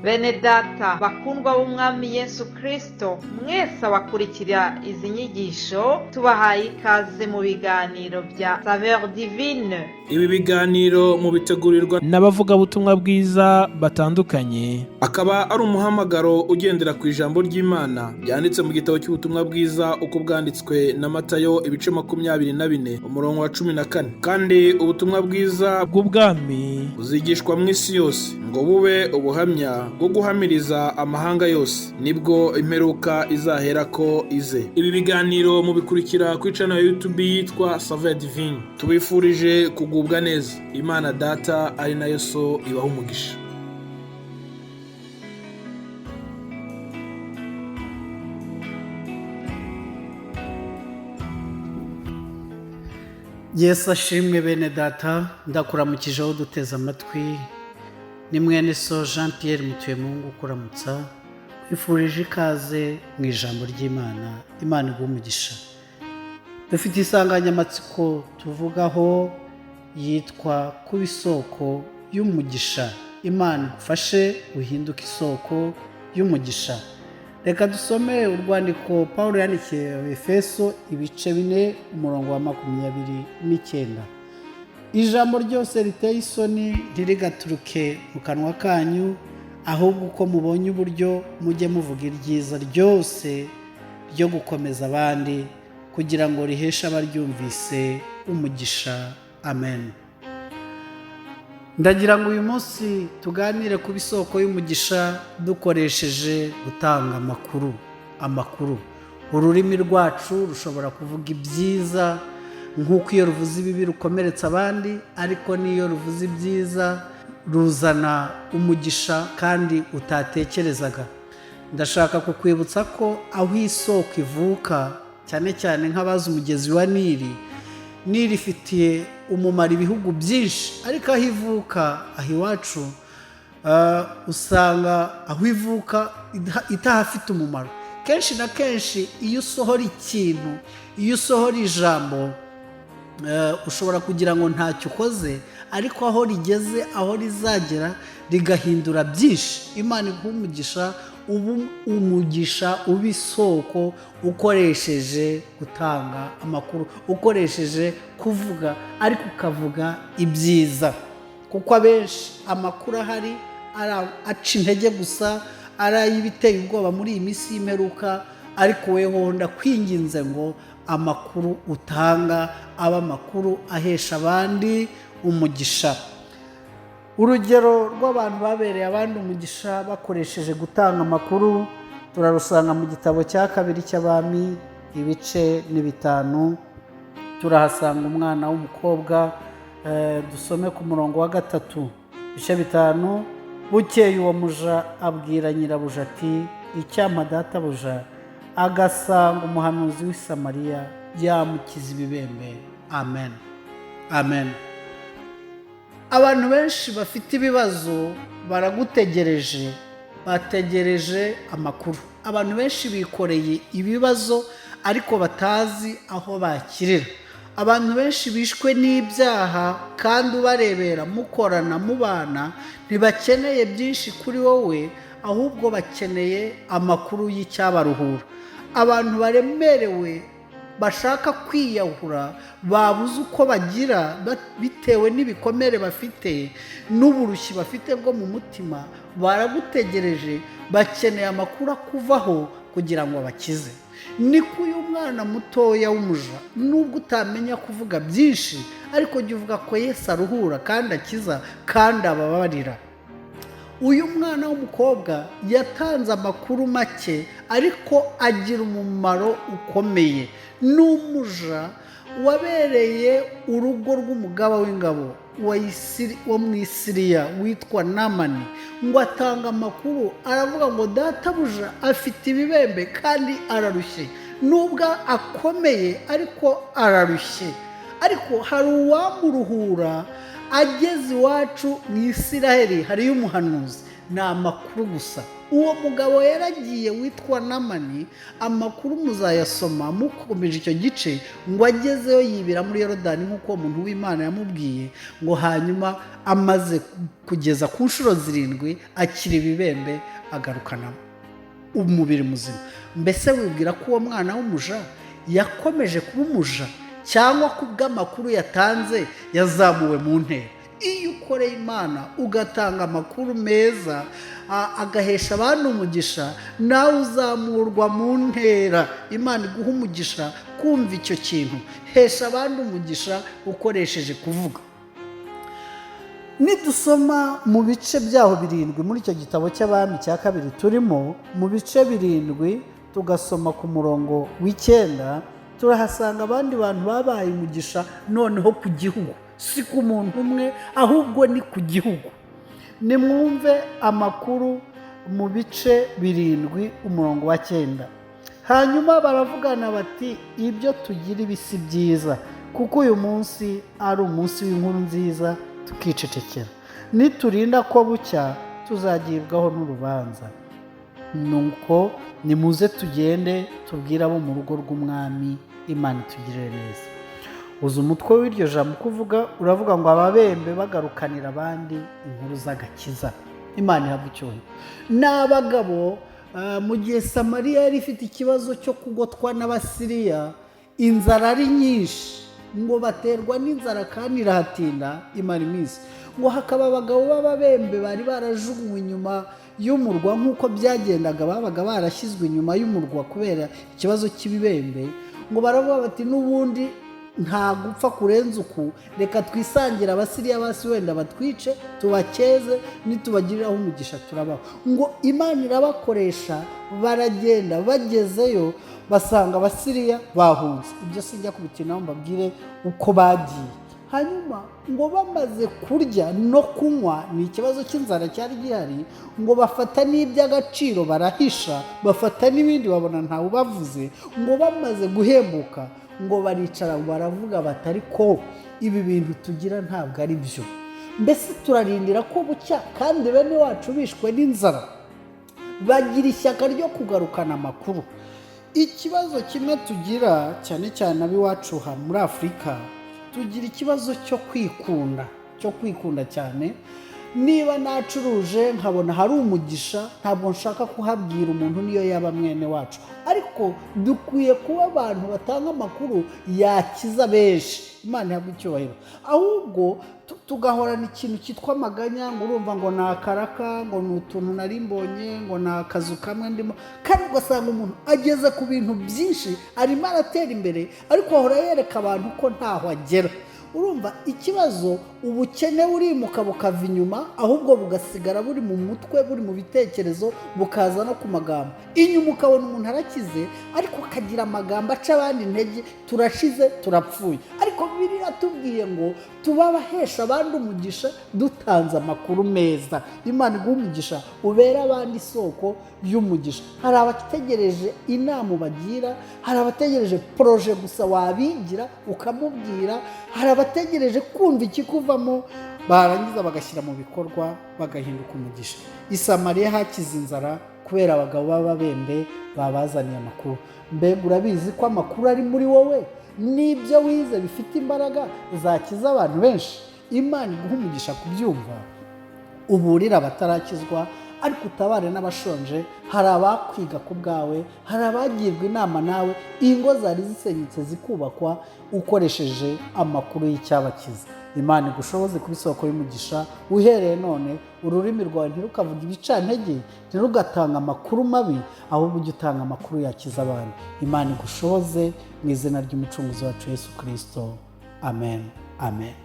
Bene data bakundwa b'umwami Yesu Kristo, mwese abakurikira izi nyigisho tubahaye ikaze mu biganiro bya Saveur Divine. Ibi biganiro mu bitegurirwa n'abavugabutumwa bwiza batandukanye, akaba ari umuhamagaro ugendera ku ijambo ry'Imana byanditse mu gitabo cy'ubutumwa bwiza uko bwanditswe na Matayo ibice 24 umurongo wa 14. Kandi ubutumwa bwiza bw'ubwami buzigishwa mu isi yose ngo bube ubuhamya bwo guhamiriza amahanga yose, nibwo imperuka izahera ko ize. Ibi biganiro mubikurikira ku channel ya YouTube yitwa Saveur Divine. Tubifurije kugubwa neza. Imana Data ari nayo So ibaha umugisha. Yesu ashimwe bene data, ndakuramukije aho duteze amatwi. Ni mwene So Jean Pierre Mutuyemungu kuramutsa, wifurije ikaze mu ijambo ry'Imana. Imana iguhe umugisha. Dufite insanganyamatsiko tuvugaho yitwa kuba isoko y'umugisha. Imana igufashe uhinduke isoko y'umugisha. Reka dusome urwandiko Pawulo yandikiye Efeso ibice 4 umurongo wa 29. Ijambo ryose riteye isoni ntirigaturuke mu kanwa kanyu, ahubwo uko mubonye uburyo mujye muvuga iryiza ryose ryo gukomeza abandi, kugira ngo riheshe abaryumvise umugisha. Amen. Ndagira ngo uyu munsi tuganire ku isoko y'umugisha dukoresheje gutanga amakuru. Ururimi rwacu rushobora kuvuga ibyiza, nk'uko iyo ruvuze ibibi rukomeretsa abandi, ariko n'iyo ruvuze ibyiza ruzana umugisha kandi utatekerezaga. Ndashaka kukwibutsa ko aho isoko ivuka, cyane cyane nk'abazi umugezi wa Nili ifitiye umumaro ibihugu byinshi, ariko aho ivuka, aho iwacu usanga aho ivuka itahafite umumaro. Kenshi na kenshi iyo usohora ikintu, iyo usohora ijambo, ushobora kugira ngo ntacyo ukoze, ariko aho rigeze, aho rizagera rigahindura byinshi. Imana iguhe umugisha, umugisha uba isoko ukoresheje gutanga amakuru, ukoresheje kuvuga, ariko ukavuga ibyiza. Kuko abenshi amakuru ahari aca intege gusa, ari ay'ibiteye ubwoba muri iyi minsi y'imperuka, ariko weho ndakwinginze ngo amakuru utanga aba amakuru ahesha abandi umugisha. Urugero rw'abantu babereye abandi umugisha bakoresheje gutanga amakuru turarusanga mu gitabo cya 2 cy'Abami ibice 5. Turahasanga umwana w'umukobwa, dusome ku murongo wa 3 ibice 5. Bukeye uwo muja abwira nyirabuja ati, icyampa databuja agasanga umuhanuzi w'i Samariya yamukiza ibibembe. Amen. Amen. Abantu benshi bafite ibibazo baragutegereje, bategereje amakuru. Abantu benshi bikoreye ibibazo ariko batazi aho bakirira. Abantu benshi bishwe n'ibyaha kandi ubarebera mukorana mubana, ntibakeneye byinshi kuri wowe, ahubwo bakeneye amakuru y'icyabaruhura. Abantu baremerewe bashaka kwiyahura, babuze uko bagira bitewe n'ibikomere bafite n'uburushyi bafite bwo mu mutima, baragutegereje, bakeneye amakuru akuvaho kugira ngo bakize. Niko uyu mwana mutoya w'umuja, nubwo utamenya kuvuga byinshi, ariko jya uvuga ko Yesu aruhura kandi akiza kandi ababarira. Uyu mwana w'umukobwa yatanze amakuru make, ariko agira umumaro ukomeye. N'umuja wabereye urugo rw'umugaba w'ingabo wo mu Isiriya witwa Namani, ngo atanga amakuru, aravuga ngo databuja afite ibibembe kandi ararushye. Nubwo akomeye ariko ararushye, ariko hari uwamuruhura. Ageze iwacu mu Isiraheli hariyo umuhanuzi, ni amakuru gusa. uwo mugabo yaragiye witwa Namani, amakuru muzayasoma mukomeje icyo gice, ngo agezeyo yibira muri Yorodani nk'uko umuntu w'Imana yamubwiye, ngo hanyuma amaze kugeza ku nshuro 7 akira ibibembe agarukana umubiri muzima. Mbese wibwira ko uwo mwana w'umuja yakomeje kuba umuja, cyangwa kubw'amakuru yatanze yazamuwe mu ntera? Iyo ukoreye Imana ugatanga amakuru meza agahesha abantu umugisha, nawe uzamurwa mu ntera. Imana iguha umugisha kumva icyo kintu. Hesha abantu umugisha ukoresheje kuvuga. Nidusoma mu bice byaho 7 muri icyo gitabo cy'Abami cya 2 turimo, mu bice 7 tugasoma ku murongo w'9, turahasanga abandi bantu babaye umugisha, noneho ku gihugu, si ku muntu umwe ahubwo ni ku gihugu. Nimwumve amakuru mu bice 7 umurongo wa 9. Hanyuma baravugana bati, ibyo tugira ibisi byiza, kuko uyu munsi ari umunsi w'inkuru nziza, tukicecekera. Niturinda ko bucya tuzagibwaho n'urubanza. Nuko nimuze tugende tubwire abo mu rugo rw'umwami, Imana itugirire neza. Uzi umutwe w'iryo jambo kuvuga, uravuga ngo ababembe bagarukanira abandi inkuru z'agakiza. Imana ihabwe icyubahiro. N'abagabo mu gihe Samariya yari ifite ikibazo cyo kugotwa n'Abasiriya, inzara ari nyinshi, ngo baterwa n'inzara kandi irahatinda imara iminsi, ngo hakaba abagabo b'ababembe bari barajugunywe inyuma y'umurwa. Nk'uko byagendaga, babaga barashyizwe inyuma y'umurwa kubera ikibazo cy'ibibembe. Ngo baravuga bati, n'ubundi nta gupfa kurenza uku, reka twisangira Abasiriya basi wenda batwice tubakeze, nitubagiriraho umugisha turabaho. Ngo Imana irabakoresha, baragenda, bagezeyo basanga Abasiriya bahunze. Ibyo sinjya kubitinaho mbabwire uko bagiye. Hanyuma ngo bamaze kurya no kunywa, ni ikibazo cy'inzara cyari gihari, ngo bafata n'iby'agaciro barahisha, bafata n'ibindi babona ntawe ubavuze. Ngo bamaze guhembuka, ngo baricara baravuga bati, ariko ibi bintu tugira ntabwo ari byo. Mbese turarindira ko bucya kandi bene wacu bishwe n'inzara? Bagira ishyaka ryo kugarukana amakuru. Ikibazo kimwe tugira cyane cyane ab'iwacu muri Afurika, tugira ikibazo cyo kwikunda cyane. Niba nacuruje nkabona hari umugisha, ntabwo nshaka kuhabwira umuntu niyo yaba mwene wacu. Ariko dukwiye kuba abantu batanga amakuru yakiza benshi. Imana ihabwe icyubahiro. Ahubwo tugahorana ikintu cyitwa amaganya, ngo urumva ngo ni akaraka, ngo ni utuntu nari mbonye, ngo ni akazu kamwe ndimo. Kandi ugasanga umuntu ageze ku bintu byinshi, arimo aratera imbere, ariko ahora yereka abantu ko ntaho agera. Urumva ikibazo, ubukene burimuka bukava inyuma, ahubwo bugasigara buri mu mutwe, buri mu bitekerezo, bukaza no ku magambo. Inyuma ukabona umuntu arakize, ariko akagira amagambo aca abandi intege, turashize turapfuye. Ariko Bibiliya iratubwiye ngo tubabahesha abandi umugisha dutanze amakuru meza. Imana iguha umugisha, ubera abandi isoko y'umugisha. Hari abategereje inama ubagira, hari abategereje proje gusa wabigira ukamubwira, hari abategereje kumva ikikuvamo, barangiza bagashyira mu bikorwa bagahinduka umugisha. I Samariya hakize inzara kubera abagabo b'ababembe babazaniye amakuru. Mbega urabizi ko amakuru ari muri wowe? N'ibyo wize bifite imbaraga zakiza abantu benshi. Imana iguha umugisha kubyumva, uburira abatarakizwa, ariko utabare n'abashonje. Hari abakwiga ku bwawe, hari abagirwa inama nawe, ingo zari zisenyutse zikubakwa ukoresheje amakuru y'icyabakiza. Imana igushoboze kuba isoko y'umugisha. Uhereye none ururimi rwawe ntirukavuga ibicantege, ntirugatanga amakuru mabi, ahubwo ujye utanga amakuru yakiza abantu. Imana igushoboze mu izina ry'umucunguzi wacu Yesu Kristo. Amen. Amen.